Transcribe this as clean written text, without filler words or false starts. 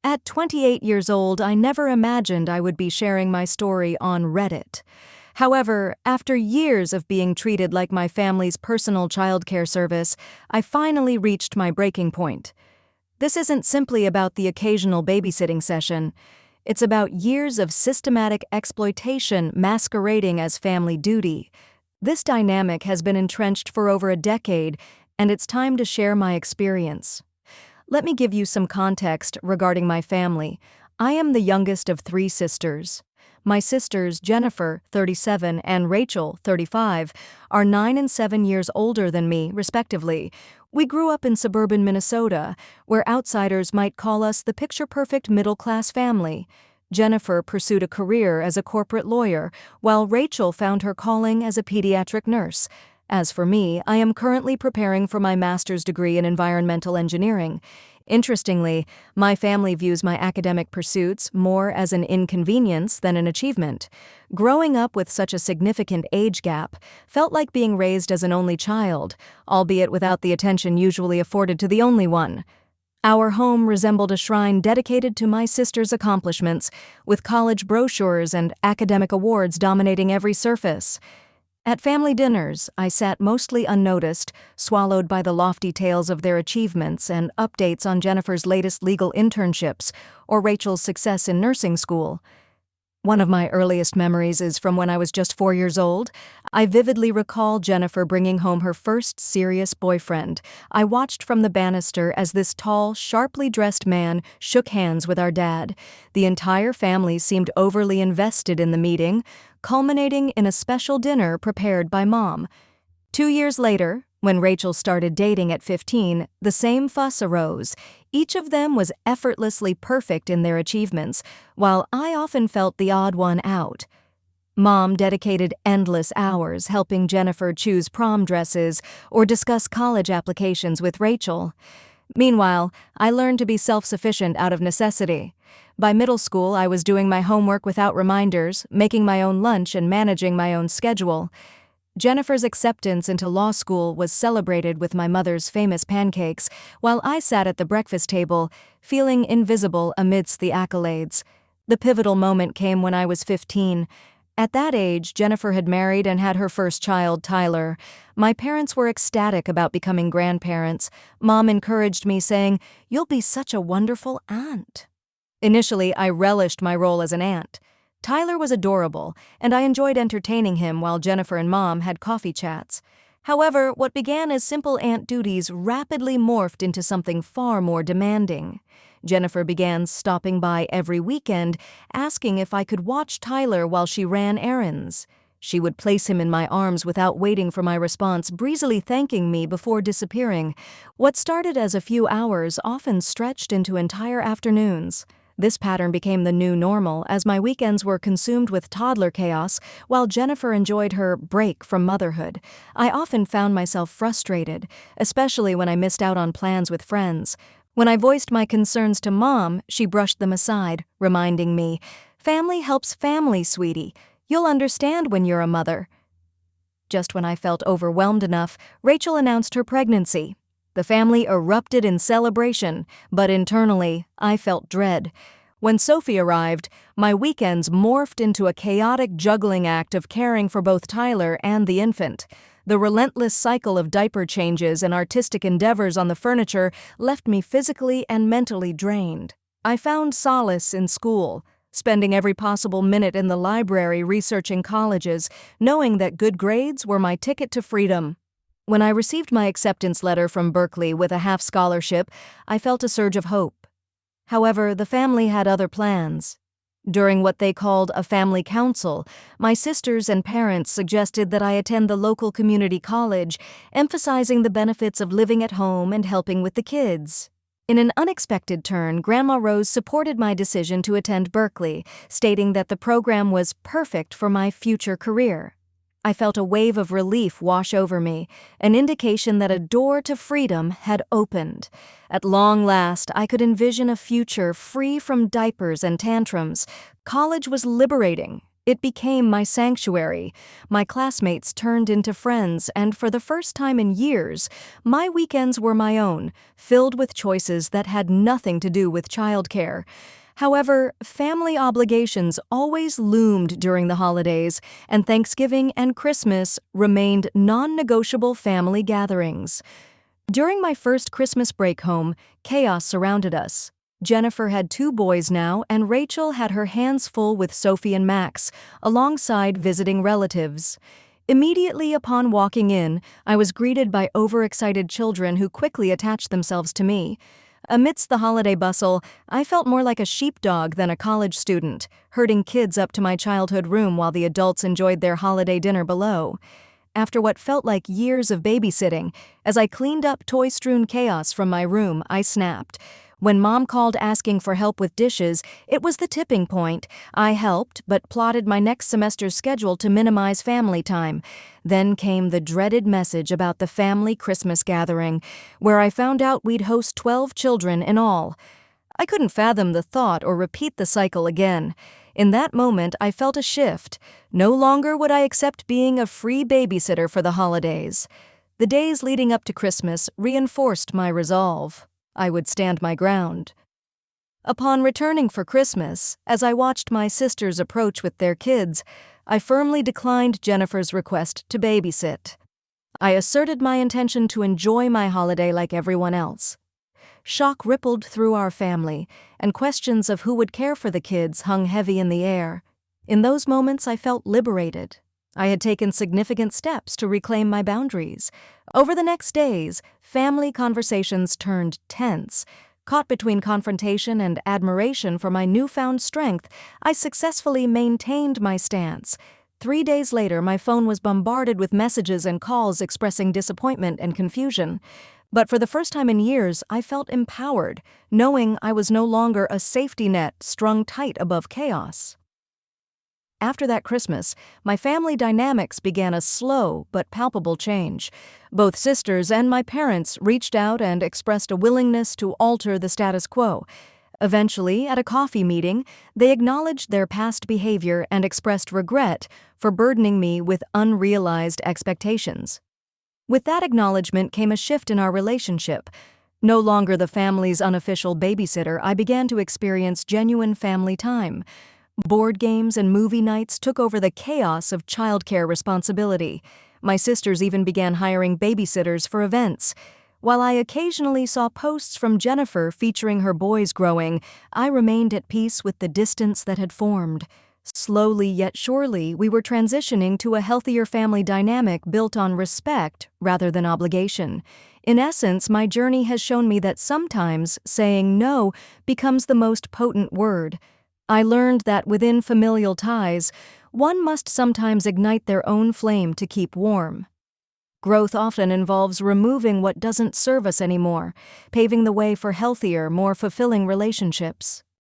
At 28 years old, I never imagined I would be sharing my story on Reddit. However, after years of being treated like my family's personal childcare service, I finally reached my breaking point. This isn't simply about the occasional babysitting session. It's about years of systematic exploitation masquerading as family duty. This dynamic has been entrenched for over a decade, and it's time to share my experience. Let me give you some context regarding my family. I am the youngest of three sisters. My sisters, Jennifer, 37, and Rachel, 35, are 9 and 7 years older than me, respectively. We grew up in suburban Minnesota, where outsiders might call us the picture-perfect middle-class family. Jennifer pursued a career as a corporate lawyer, while Rachel found her calling as a pediatric nurse. As for me, I am currently preparing for my master's degree in environmental engineering. Interestingly, my family views my academic pursuits more as an inconvenience than an achievement. Growing up with such a significant age gap felt like being raised as an only child, albeit without the attention usually afforded to the only one. Our home resembled a shrine dedicated to my sister's accomplishments, with college brochures and academic awards dominating every surface. At family dinners, I sat mostly unnoticed, swallowed by the lofty tales of their achievements and updates on Jennifer's latest legal internships or Rachel's success in nursing school. One of my earliest memories is from when I was just 4 years old. I vividly recall Jennifer bringing home her first serious boyfriend. I watched from the banister as this tall, sharply dressed man shook hands with our dad. The entire family seemed overly invested in the meeting, culminating in a special dinner prepared by Mom. 2 years later, when Rachel started dating at 15, the same fuss arose. Each of them was effortlessly perfect in their achievements, while I often felt the odd one out. Mom dedicated endless hours helping Jennifer choose prom dresses or discuss college applications with Rachel. Meanwhile, I learned to be self-sufficient out of necessity. By middle school, I was doing my homework without reminders, making my own lunch, and managing my own schedule. Jennifer's acceptance into law school was celebrated with my mother's famous pancakes, while I sat at the breakfast table, feeling invisible amidst the accolades. The pivotal moment came when I was 15. At that age, Jennifer had married and had her first child, Tyler. My parents were ecstatic about becoming grandparents. Mom encouraged me, saying, "You'll be such a wonderful aunt." Initially, I relished my role as an aunt. Tyler was adorable, and I enjoyed entertaining him while Jennifer and Mom had coffee chats. However, what began as simple aunt duties rapidly morphed into something far more demanding. Jennifer began stopping by every weekend, asking if I could watch Tyler while she ran errands. She would place him in my arms without waiting for my response, breezily thanking me before disappearing. What started as a few hours often stretched into entire afternoons. This pattern became the new normal as my weekends were consumed with toddler chaos while Jennifer enjoyed her break from motherhood. I often found myself frustrated, especially when I missed out on plans with friends. When I voiced my concerns to Mom, she brushed them aside, reminding me, "Family helps family, sweetie. You'll understand when you're a mother." Just when I felt overwhelmed enough, Rachel announced her pregnancy. The family erupted in celebration, but internally, I felt dread. When Sophie arrived, my weekends morphed into a chaotic juggling act of caring for both Tyler and the infant. The relentless cycle of diaper changes and artistic endeavors on the furniture left me physically and mentally drained. I found solace in school, spending every possible minute in the library researching colleges, knowing that good grades were my ticket to freedom. When I received my acceptance letter from Berkeley with a half scholarship, I felt a surge of hope. However, the family had other plans. During what they called a family council, my sisters and parents suggested that I attend the local community college, emphasizing the benefits of living at home and helping with the kids. In an unexpected turn, Grandma Rose supported my decision to attend Berkeley, stating that the program was perfect for my future career. I felt a wave of relief wash over me, an indication that a door to freedom had opened. At long last, I could envision a future free from diapers and tantrums. College was liberating. It became my sanctuary. My classmates turned into friends, and for the first time in years, my weekends were my own, filled with choices that had nothing to do with childcare. However, family obligations always loomed during the holidays, and Thanksgiving and Christmas remained non-negotiable family gatherings. During my first Christmas break home, chaos surrounded us. Jennifer had 2 boys now, and Rachel had her hands full with Sophie and Max, alongside visiting relatives. Immediately upon walking in, I was greeted by overexcited children who quickly attached themselves to me. Amidst the holiday bustle, I felt more like a sheepdog than a college student, herding kids up to my childhood room while the adults enjoyed their holiday dinner below. After what felt like years of babysitting, as I cleaned up toy-strewn chaos from my room, I snapped. When Mom called asking for help with dishes, it was the tipping point. I helped, but plotted my next semester's schedule to minimize family time. Then came the dreaded message about the family Christmas gathering, where I found out we'd host 12 children in all. I couldn't fathom the thought or repeat the cycle again. In that moment, I felt a shift. No longer would I accept being a free babysitter for the holidays. The days leading up to Christmas reinforced my resolve. I would stand my ground. Upon returning for Christmas, as I watched my sisters approach with their kids, I firmly declined Jennifer's request to babysit. I asserted my intention to enjoy my holiday like everyone else. Shock rippled through our family, and questions of who would care for the kids hung heavy in the air. In those moments, I felt liberated. I had taken significant steps to reclaim my boundaries. Over the next days, family conversations turned tense. Caught between confrontation and admiration for my newfound strength, I successfully maintained my stance. 3 days later, my phone was bombarded with messages and calls expressing disappointment and confusion. But for the first time in years, I felt empowered, knowing I was no longer a safety net strung tight above chaos. After that Christmas, my family dynamics began a slow but palpable change. Both sisters and my parents reached out and expressed a willingness to alter the status quo. Eventually, at a coffee meeting, they acknowledged their past behavior and expressed regret for burdening me with unrealized expectations. With that acknowledgement came a shift in our relationship. No longer the family's unofficial babysitter, I began to experience genuine family time. Board games and movie nights took over the chaos of childcare responsibility. My sisters even began hiring babysitters for events. While I occasionally saw posts from Jennifer featuring her boys growing, I remained at peace with the distance that had formed. Slowly yet surely, we were transitioning to a healthier family dynamic built on respect rather than obligation. In essence, my journey has shown me that sometimes saying no becomes the most potent word. I learned that within familial ties, one must sometimes ignite their own flame to keep warm. Growth often involves removing what doesn't serve us anymore, paving the way for healthier, more fulfilling relationships.